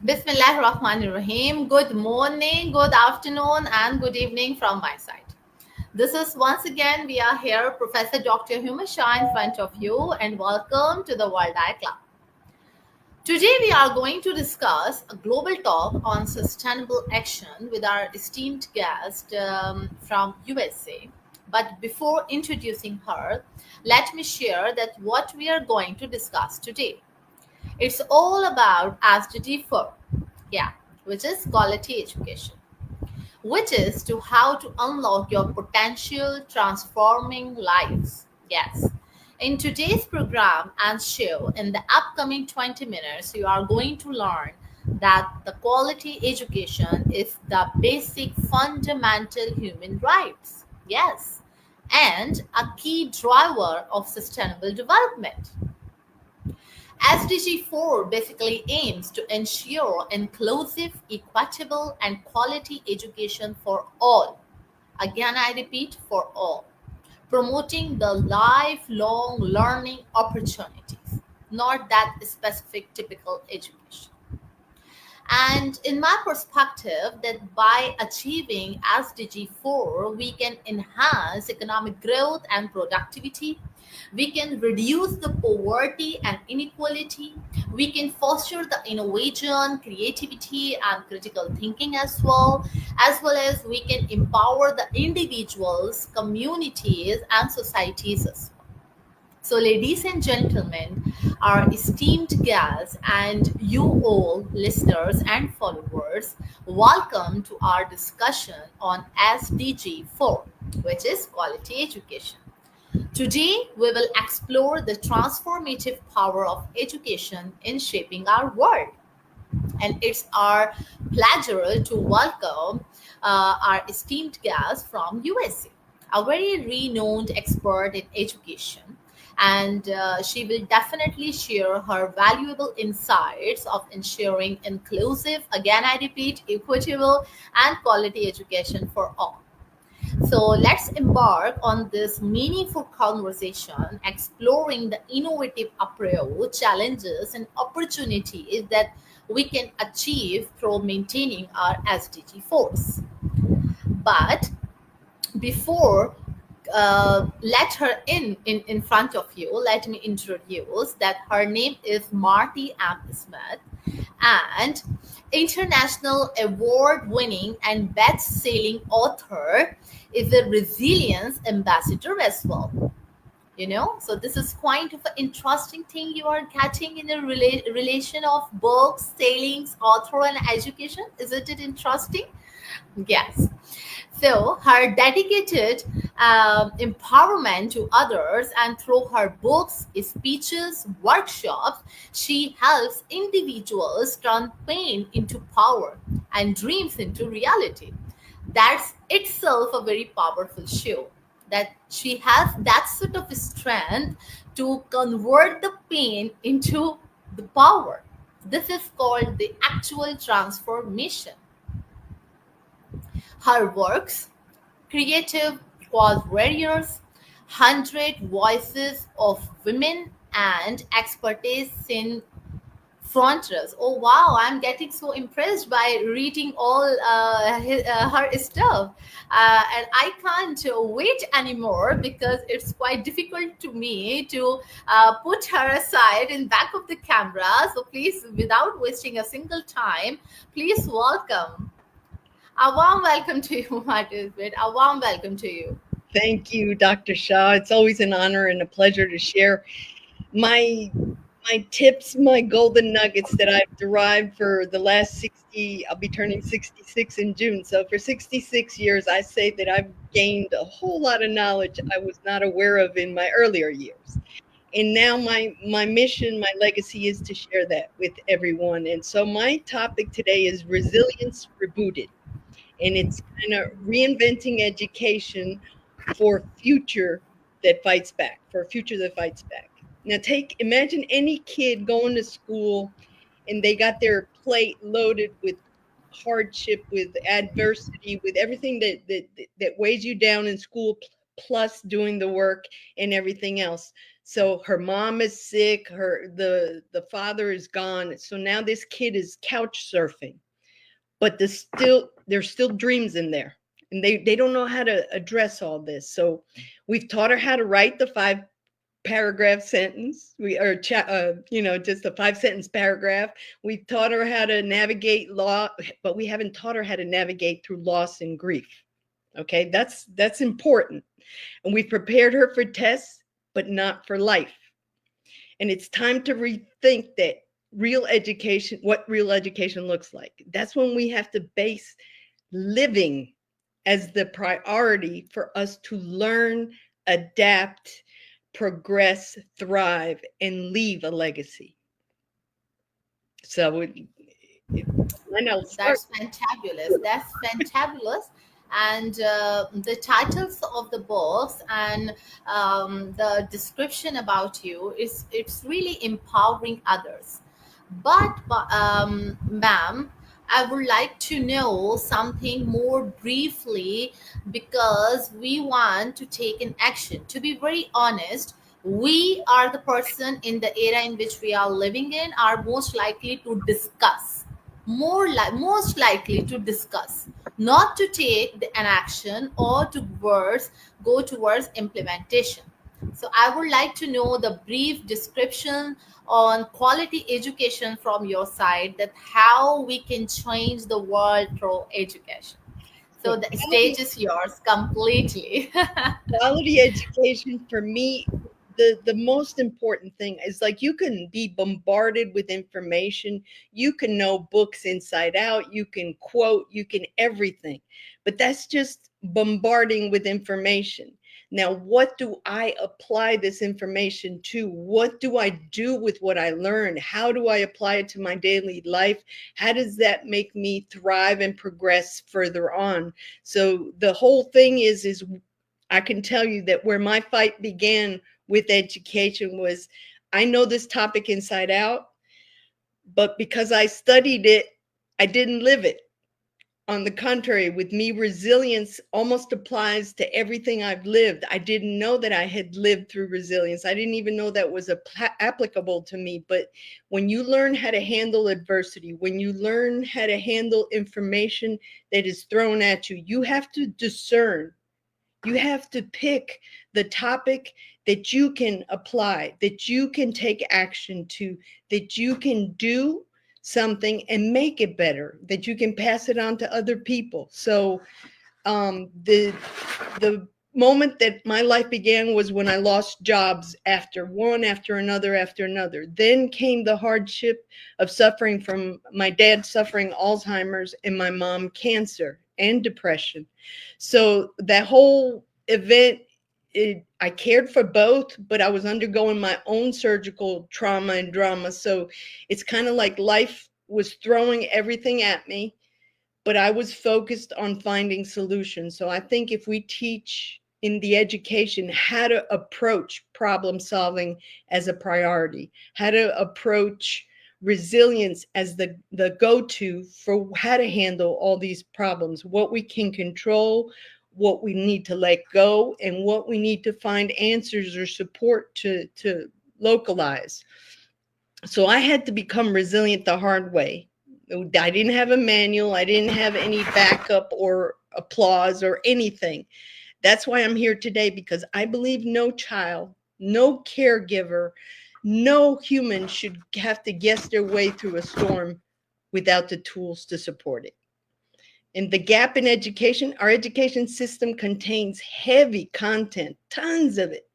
Bismillahirrahmanirrahim. Good morning, good afternoon, and good evening from my side. This is once again, we are here, Professor Dr. Huma Shah in front of you, and welcome to the World Eye Club. Today, we are going to discuss a global talk on sustainable action with our esteemed guest from USA. But before introducing her, let me share that what we are going to discuss today. It's all about SDG4, yeah, which is quality education, which is to how to unlock your potential transforming lives. Yes. In today's program and show, in the upcoming 20 minutes, you are going to learn that the quality education is the basic fundamental human rights. Yes. And a key driver of sustainable development. SDG 4 basically aims to ensure inclusive, equitable, and quality education for all. Again, I repeat, for all. Promoting the lifelong learning opportunities, not that specific typical education. And in my perspective, that by achieving SDG 4, we can enhance economic growth and productivity. We can reduce the poverty and inequality. We can foster the innovation, creativity, and critical thinking as well as we can empower the individuals, communities, and societies as well. So, ladies and gentlemen, our esteemed guests, and you all, listeners and followers, welcome to our discussion on SDG 4, which is quality education. Today, we will explore the transformative power of education in shaping our world. And it's our pleasure to welcome our esteemed guest from USA, a very renowned expert in education. And she will definitely share her valuable insights of ensuring inclusive, again I repeat, equitable and quality education for all. So let's embark on this meaningful conversation, exploring the innovative approach, challenges, and opportunities that we can achieve through maintaining our SDG force. But before let her in front of you, let me introduce that her name is Martie Smith, and international award-winning and best-selling author, is a resilience ambassador as well. So this is quite of an interesting thing you are getting in the relation of books, sailings, author, and education. Isn't it interesting? Yes. So, her dedicated empowerment to others, and through her books, speeches, workshops, she helps individuals turn pain into power and dreams into reality. That's itself a very powerful show. That she has that sort of strength to convert the pain into the power. This is called the actual transformation. Her works, Creative Cause Warriors, 100 Voices of Women, and Expertise in Frontiers. Oh wow, I'm getting so impressed by reading all her stuff. And I can't wait anymore because it's quite difficult to me to put her aside in back of the camera. So please, without wasting a single time, please welcome. A warm welcome to you, Martin. A warm welcome to you. Thank you, Dr. Shah. It's always an honor and a pleasure to share my my tips, my golden nuggets that I've derived for the last 60, I'll be turning 66 in June. So for 66 years, I say that I've gained a whole lot of knowledge I was not aware of in my earlier years. And now my mission, my legacy is to share that with everyone. And so my topic today is resilience rebooted. And it's kind of reinventing education for future that fights back, for a future that fights back. Now imagine any kid going to school and they got their plate loaded with hardship, with adversity, with everything that weighs you down in school, plus doing the work and everything else. So her mom is sick, the father is gone. So now this kid is couch surfing, but there's still dreams in there. And they don't know how to address all this. So we've taught her how to write the 5 paragraph sentence. Just a 5 sentence paragraph. We've taught her how to navigate law, but we haven't taught her how to navigate through loss and grief. Okay, that's important. And we've prepared her for tests, but not for life. And it's time to rethink that what real education looks like. That's when we have to base living as the priority for us to learn, adapt, progress, thrive, and leave a legacy. So I'll start. That's fantabulous. That's fantabulous. And the titles of the books and the description about you it's really empowering others. But ma'am, I would like to know something more briefly because we want to take an action. To be very honest, we are the person in the era in which we are living in are most likely to discuss most likely to discuss, not to take an action or towards go towards implementation. So I would like to know the brief description on quality education from your side, that how we can change the world through education. So So the stage is yours completely. quality education for me, the most important thing is, like, you can be bombarded with information, you can know books inside out, you can quote, you can everything, but that's just bombarding with information. Now, what do I apply this information to? What do I do with what I learn? How do I apply it to my daily life? How does that make me thrive and progress further on? So the whole thing is I can tell you that where my fight began with education was, I know this topic inside out, but because I studied it, I didn't live it. On the contrary, with me, resilience almost applies to everything I've lived. I didn't know that I had lived through resilience. I didn't even know that was applicable to me. But when you learn how to handle adversity, when you learn how to handle information that is thrown at you, you have to discern. You have to pick the topic that you can apply, that you can take action to, that you can do something and make it better, that you can pass it on to other people. So the moment that my life began was when I lost jobs after one, after another, after another. Then came the hardship of suffering from my dad suffering Alzheimer's and my mom cancer and depression. So that whole event, I cared for both, but I was undergoing my own surgical trauma and drama. So it's kind of like life was throwing everything at me, but I was focused on finding solutions. So I think if we teach in the education how to approach problem solving as a priority, how to approach resilience as the go-to for how to handle all these problems, what we can control, what we need to let go, and what we need to find answers or support to localize. So I had to become resilient the hard way. I didn't have a manual. I didn't have any backup or applause or anything. That's why I'm here today, because I believe no child, no caregiver, no human should have to guess their way through a storm without the tools to support it. And the gap in education, our education system contains heavy content, tons of it,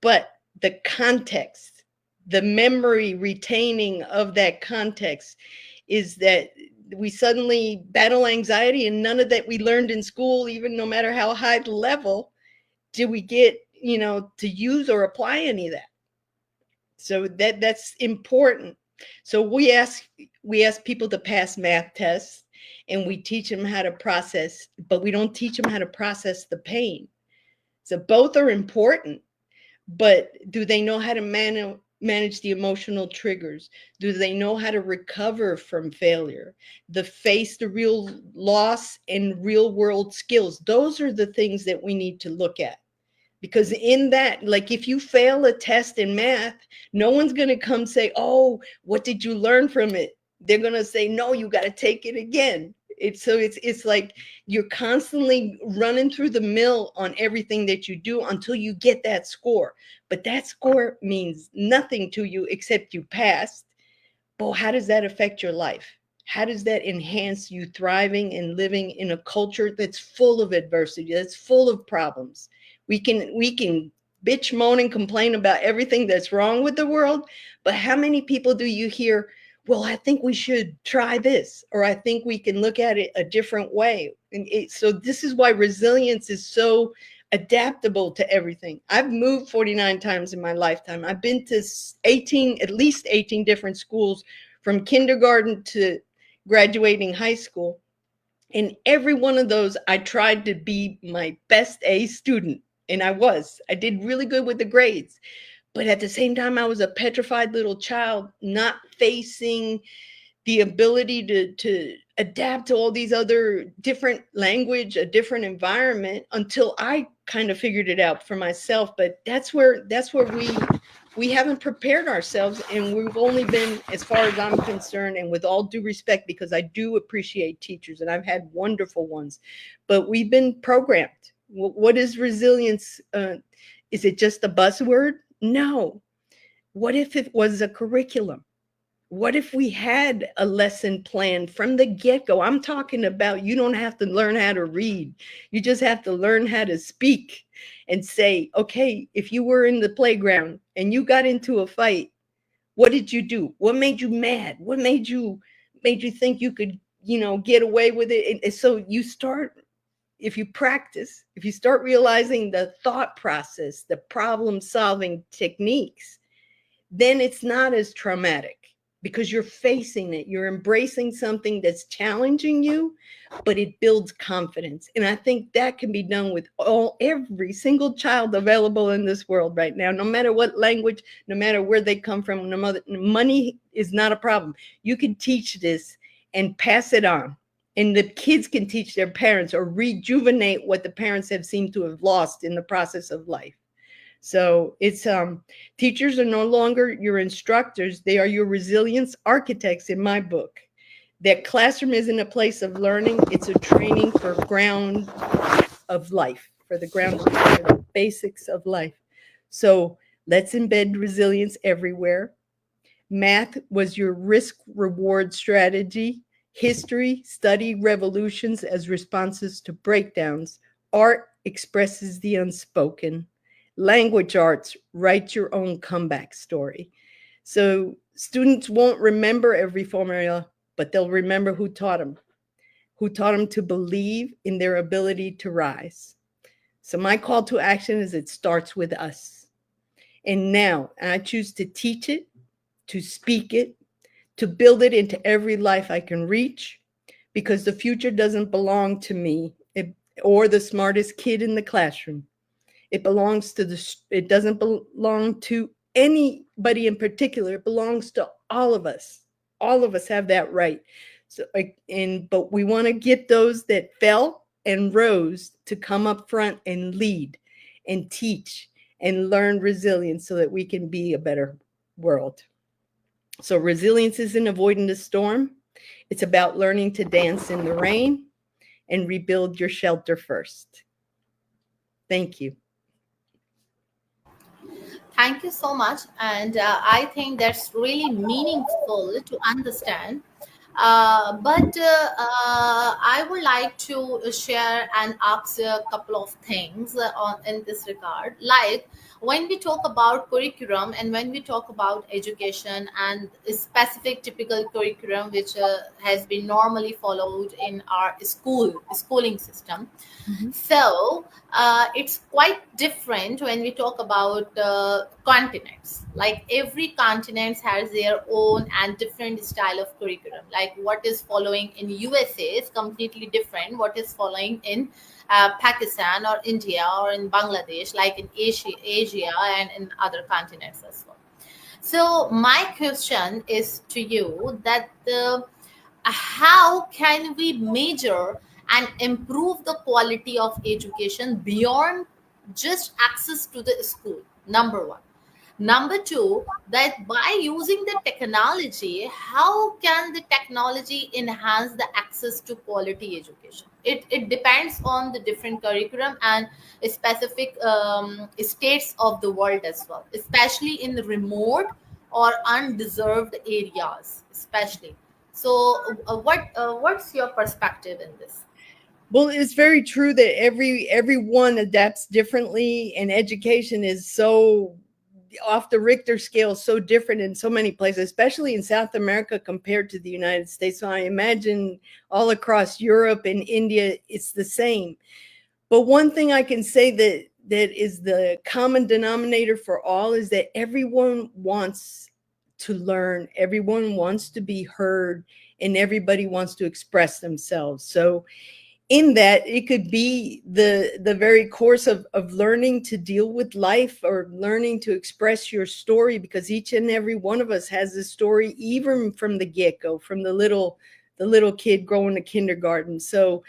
but the context, the memory retaining of that context is that we suddenly battle anxiety, and none of that we learned in school, even no matter how high the level, did we get, to use or apply any of that. So that's important. So we ask people to pass math tests, and we teach them how to process, but we don't teach them how to process the pain. So both are important. But do they know how to manage the emotional triggers? Do they know how to recover from failure? Face the real loss and real world skills. Those are the things that we need to look at. Because in that, like if you fail a test in math, no one's going to come say, oh, what did you learn from it? They're going to say, no, you got to take it again. It's like you're constantly running through the mill on everything that you do until you get that score. But that score means nothing to you except you passed. But how does that affect your life? How does that enhance you thriving and living in a culture that's full of adversity, that's full of problems? We can bitch, moan, and complain about everything that's wrong with the world, but how many people do you hear, well, I think we should try this, or I think we can look at it a different way? So this is why resilience is so adaptable to everything. I've moved 49 times in my lifetime. I've been to at least 18 different schools from kindergarten to graduating high school. In every one of those, I tried to be my best A student. And I did really good with the grades. But at the same time, I was a petrified little child, not facing the ability to adapt to all these other different language, a different environment, until I kind of figured it out for myself. But that's where we haven't prepared ourselves, and we've only been, as far as I'm concerned, and with all due respect, because I do appreciate teachers and I've had wonderful ones, but we've been programmed. What is resilience? Is it just a buzzword? No. What if it was a curriculum? What if we had a lesson plan from the get-go? I'm talking about, you don't have to learn how to read. You just have to learn how to speak and say, okay, if you were in the playground and you got into a fight, what did you do? What made you mad? What made you think you could, get away with it? And so you start, if you practice, if you start realizing the thought process, the problem solving techniques, then it's not as traumatic because you're facing it. You're embracing something that's challenging you, but it builds confidence. And I think that can be done with every single child available in this world right now, no matter what language, no matter where they come from. Money is not a problem. You can teach this and pass it on. And the kids can teach their parents or rejuvenate what the parents have seemed to have lost in the process of life. So it's teachers are no longer your instructors. They are your resilience architects in my book. That classroom isn't a place of learning. It's a training for ground of life, for the basics of life. So let's embed resilience everywhere. Math was your risk reward strategy. History, study revolutions as responses to breakdowns. Art expresses the unspoken. Language arts, write your own comeback story. So students won't remember every formula, but they'll remember who taught them to believe in their ability to rise. So my call to action is, it starts with us. And now I choose to teach it, to speak it, to build it into every life I can reach, because the future doesn't belong to me or the smartest kid in the classroom. It doesn't belong to anybody in particular. It belongs to all of us. All of us have that right. But we want to get those that fell and rose to come up front and lead and teach and learn resilience so that we can be a better world. So resilience isn't avoiding the storm. It's about learning to dance in the rain and rebuild your shelter first. Thank you. Thank you so much. And I think that's really meaningful to understand. But I would like to share and ask a couple of things in this regard. Like when we talk about curriculum and when we talk about education and a specific typical curriculum which has been normally followed in our schooling system, so it's quite different when we talk about continents. Like every continent has their own and different style of curriculum. Like what is following in USA is completely different. What is following in Pakistan or India or in Bangladesh, like in Asia and in other continents as well. So my question is to you that how can we measure and improve the quality of education beyond just access to the school. Number one. Number two, that by using the technology, how can the technology enhance the access to quality education? It depends on the different curriculum and specific states of the world as well, especially in the remote or undeserved areas, especially. So, what's your perspective in this? Well, it's very true that everyone adapts differently, and education is so off the Richter scale, so different in so many places, especially in South America compared to the United States. So I imagine all across Europe and India, it's the same. But one thing I can say that is the common denominator for all is that everyone wants to learn, everyone wants to be heard, and everybody wants to express themselves. So in that, it could be the very course of learning to deal with life, or learning to express your story, because each and every one of us has a story, even from the get-go, from the little kid growing to kindergarten. So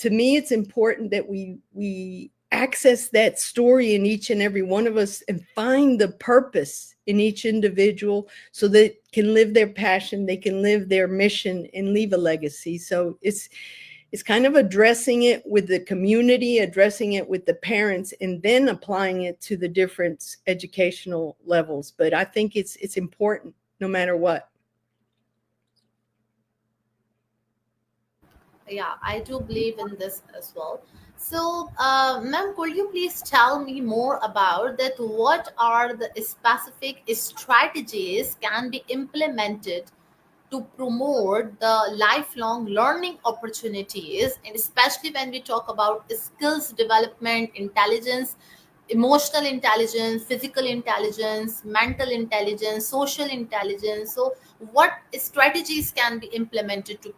to me, it's important that we access that story in each and every one of us, and find the purpose in each individual, so they can live their passion, they can live their mission, and leave a legacy. So it's kind of addressing it with the community, addressing it with the parents, and then applying it to the different educational levels. But I think it's important no matter what. Yeah, I do believe in this as well. So, ma'am, could you please tell me more about that? What are the specific strategies can be implemented to promote the lifelong learning opportunities, and especially when we talk about skills development, intelligence, emotional intelligence, physical intelligence, mental intelligence, social intelligence? So what strategies can be implemented to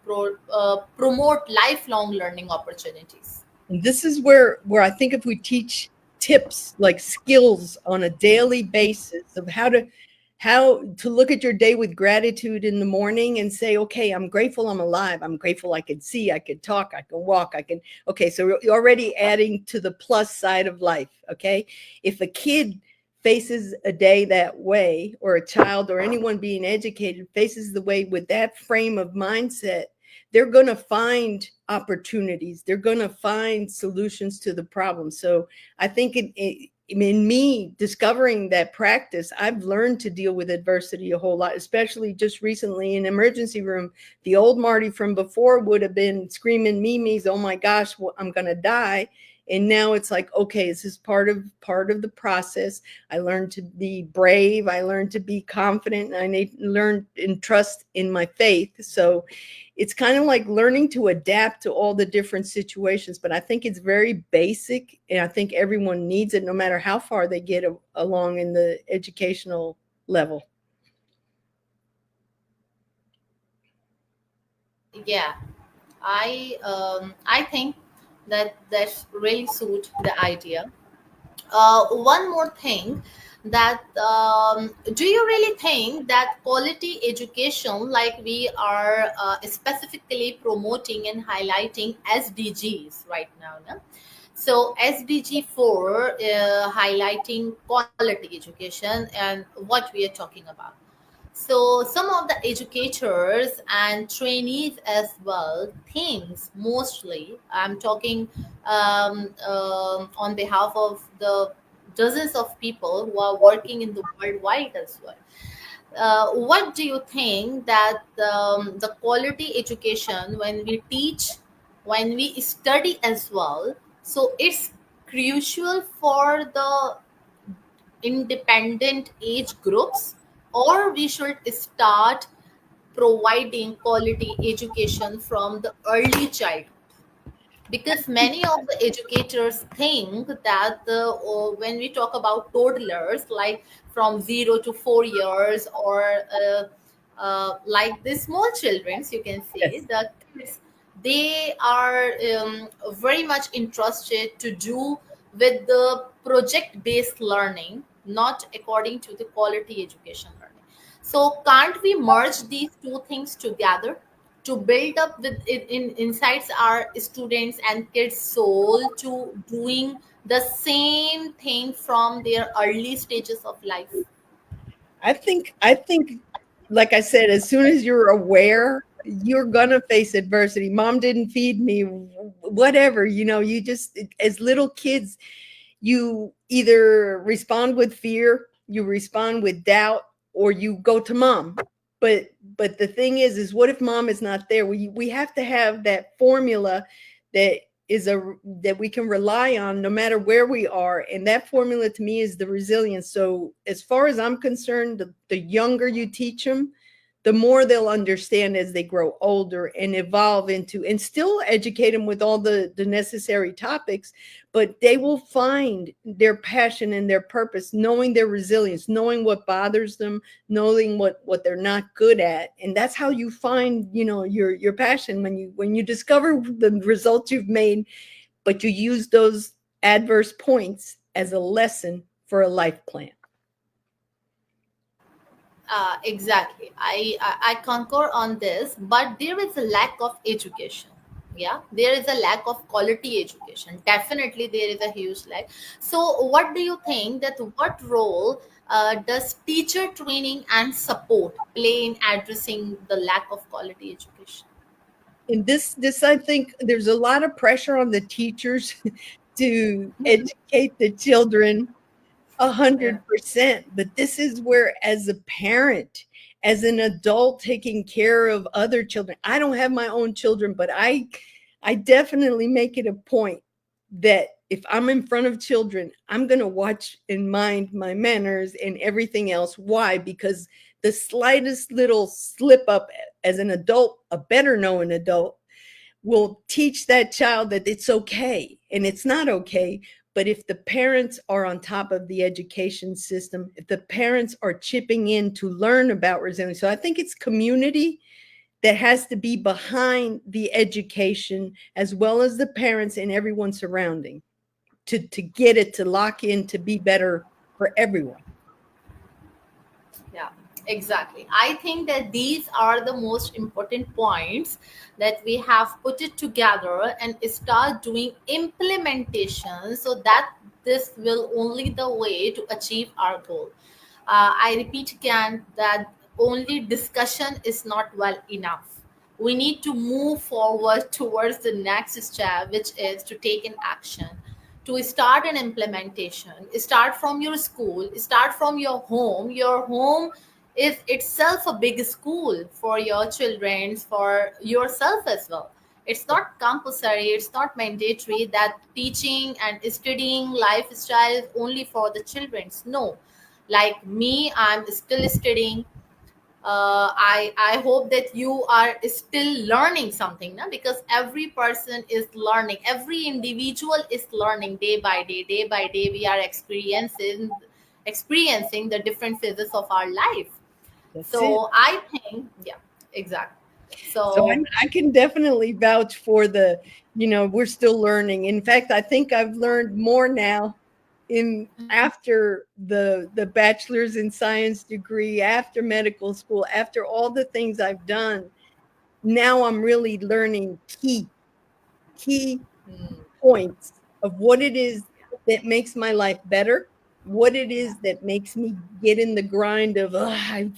promote lifelong learning opportunities? And this is where I think if we teach tips, like skills on a daily basis, of how to look at your day with gratitude in the morning, and say, okay, I'm grateful I'm alive. I'm grateful I could see, I could talk, I can walk, I can. Okay, so you're already adding to the plus side of life. Okay, if a kid faces a day that way, or a child, or anyone being educated faces the way with that frame of mindset, they're going to find opportunities, they're going to find solutions to the problem. So I think in me discovering that practice, I've learned to deal with adversity a whole lot, especially just recently in emergency room. The old Martie from before would have been screaming memes, oh my gosh, I'm going to die. And now it's like, okay, this is part of the process. I learned to be brave, I learned to be confident, and I need to learn and trust in my faith. So it's kind of like learning to adapt to all the different situations. But I think it's very basic, and I think everyone needs it, no matter how far they get along in the educational level. Yeah, I think that really suit the idea. One more thing, that do you really think that quality education, like we are specifically promoting and highlighting SDGs right now, no? So SDG 4, highlighting quality education, and what we are talking about. So some of the educators and trainees as well thinks, mostly I'm talking on behalf of the dozens of people who are working in the worldwide as well. What do you think that the quality education, when we teach, when we study as well, so it's crucial for the independent age groups, or we should start providing quality education from the early childhood? Because many of the educators think that when we talk about toddlers, like from 0 to 4 years, or like the small children, you can say Yes. the kids, they are very much interested to do with the project based learning, not according to the quality education learning. So can't we merge these two things together to build up with it in insights our students and kids soul to doing the same thing from their early stages of life. I think, like I said, as soon as you're aware, you're gonna face adversity. Mom didn't feed me, whatever, you just, as little kids, you either respond with fear, you respond with doubt, or you go to mom. But the thing is what if mom is not there? We have to have that formula that that we can rely on no matter where we are. And that formula to me is the resilience. So as far as I'm concerned, the younger you teach them, the more they'll understand as they grow older and evolve into, and still educate them with all the necessary topics, but they will find their passion and their purpose, knowing their resilience, knowing what bothers them, knowing what they're not good at. And that's how you find, your passion, when you discover the results you've made, but you use those adverse points as a lesson for a life plan. Exactly. I concur on this, but there is a lack of education. Yeah, there is a lack of quality education. Definitely, there is a huge lack. So, what do you think that what role does teacher training and support play in addressing the lack of quality education? And this I think there's a lot of pressure on the teachers to educate the children Yeah. 100%. But this is where, as a parent, as an adult taking care of other children, I don't have my own children, but I definitely make it a point that if I'm in front of children, I'm going to watch and mind my manners and everything else. Why? Because the slightest little slip up as an adult, a better known adult, will teach that child that it's okay and it's not okay. But if the parents are on top of the education system, if the parents are chipping in to learn about resilience, so I think it's community that has to be behind the education, as well as the parents and everyone surrounding, to get it to lock in to be better for everyone. Yeah, exactly. I think that these are the most important points that we have put it together and start doing implementation so that this will only the way to achieve our goal. I repeat again that only discussion is not well enough. We need to move forward towards the next step, which is to take an action, to start an implementation. Start from your school, start from your home. Your home is itself a big school for your children, for yourself as well. It's not compulsory, it's not mandatory that teaching and studying lifestyle is only for the children's. No, like me, I'm still studying. I hope that you are still learning something now, because every person is learning, every individual is learning day by day, day by day. We are experiencing the different phases of our life. That's it. So I think, yeah, exactly. So So I can definitely vouch for we're still learning. In fact, I think I've learned more now in after the bachelor's in science degree, after medical school, after all the things I've done. Now I'm really learning key points of what it is that makes my life better, what it yeah, is that makes me get in the grind of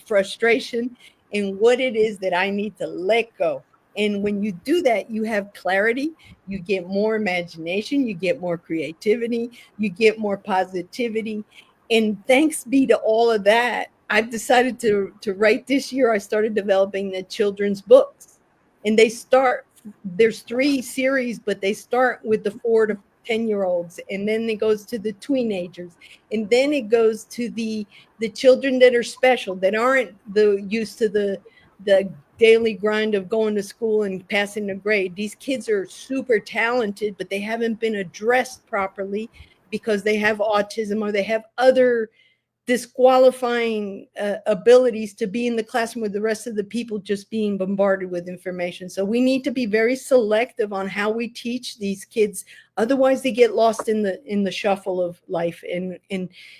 frustration, and what it is that I need to let go. And when you do that, you have clarity, you get more imagination, you get more creativity, you get more positivity. And thanks be to all of that, I've decided to write this year. I started developing the children's books, and there's 3 series, but they start with the 4 to 10-year-olds, and then it goes to the teenagers, and then it goes to the children that are special, that aren't the used to the daily grind of going to school and passing a grade. These kids are super talented, but they haven't been addressed properly because they have autism or they have other disqualifying abilities to be in the classroom with the rest of the people just being bombarded with information. So we need to be very selective on how we teach these kids. Otherwise, they get lost in the shuffle of life, and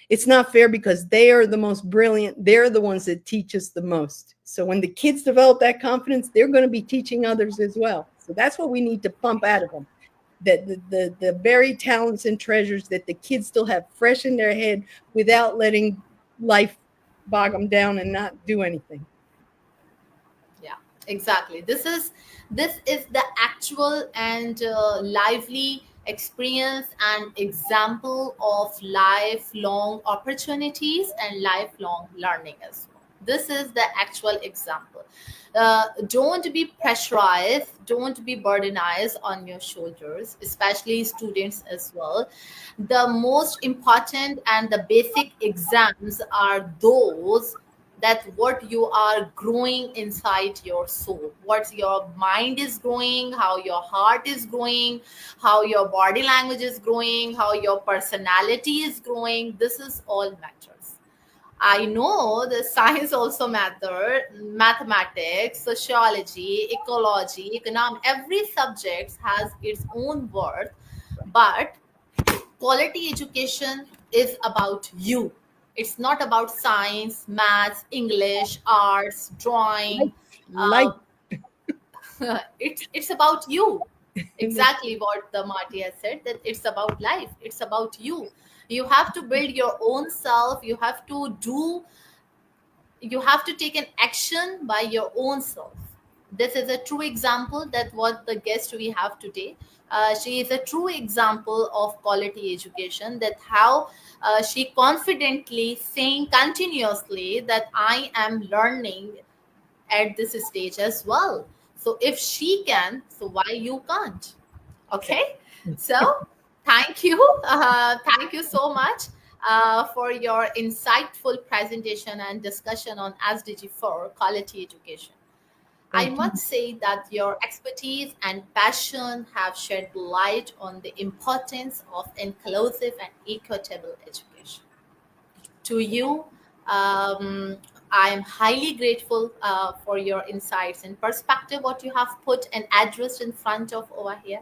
it's not fair because they are the most brilliant. They're the ones that teach us the most. So when the kids develop that confidence, they're going to be teaching others as well. So that's what we need to pump out of them. That the buried talents and treasures that the kids still have fresh in their head without letting life bog them down and not do anything. Yeah, exactly. This is the actual and lively experience and example of lifelong opportunities and lifelong learning as well. This is the actual example. Don't be pressurized, don't be burdenized on your shoulders, especially students as well. The most important and the basic exams are those that what you are growing inside your soul, what your mind is growing, how your heart is growing, how your body language is growing, how your personality is growing. This is all matters. I know the science also matter, mathematics, sociology, ecology, economic, every subject has its own worth, but quality education is about you. It's not about science, maths, English, arts, drawing. Life, Uh, life. it's about you. Exactly what the Marty has said, that it's about life. It's about you. You have to build your own self. You have to take an action by your own self. This is a true example that what the guest we have today, she is a true example of quality education, that how she confidently saying continuously that I am learning at this stage as well. So if she can, so why you can't? Okay. So thank you so much for your insightful presentation and discussion on SDG 4 quality education. I Thank you. must say that your expertise and passion have shed light on the importance of inclusive and equitable education. To you, I am highly grateful for your insights and perspective, what you have put and addressed in front of over here.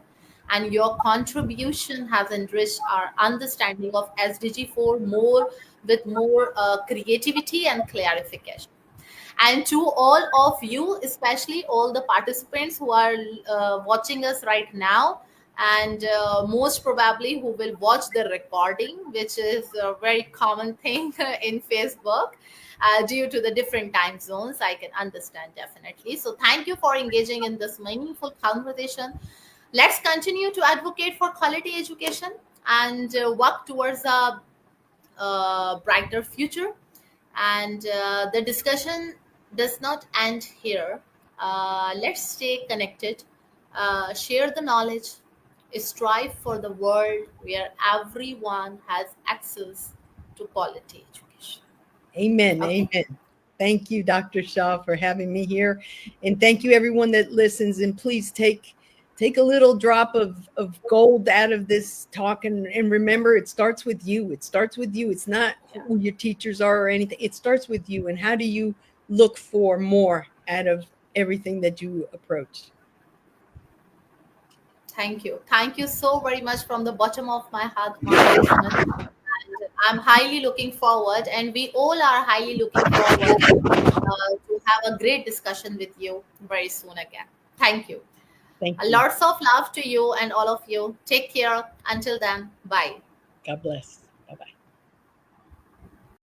And your contribution has enriched our understanding of SDG 4 more with more creativity and clarification. And to all of you, especially all the participants who are watching us right now, and most probably who will watch the recording, which is a very common thing in Facebook. Due to the different time zones, I can understand definitely. So, thank you for engaging in this meaningful conversation. Let's continue to advocate for quality education and work towards a brighter future. And the discussion does not end here. Let's stay connected, share the knowledge, strive for the world where everyone has access to quality education. Amen. Okay. Amen. Thank you, Dr. Shaw, for having me here. And thank you everyone that listens. And please take a little drop of gold out of this talk, and remember, it starts with you. It starts with you. It's not Yeah. who your teachers are or anything. It starts with you. And how do you look for more out of everything that you approach? Thank you. Thank you so very much from the bottom of my heart, Martie Smith. And I'm highly looking forward, and we all are highly looking forward to have a great discussion with you very soon again. Thank you. Thank you. Lots of love to you and all of you. Take care. Until then, bye. God bless.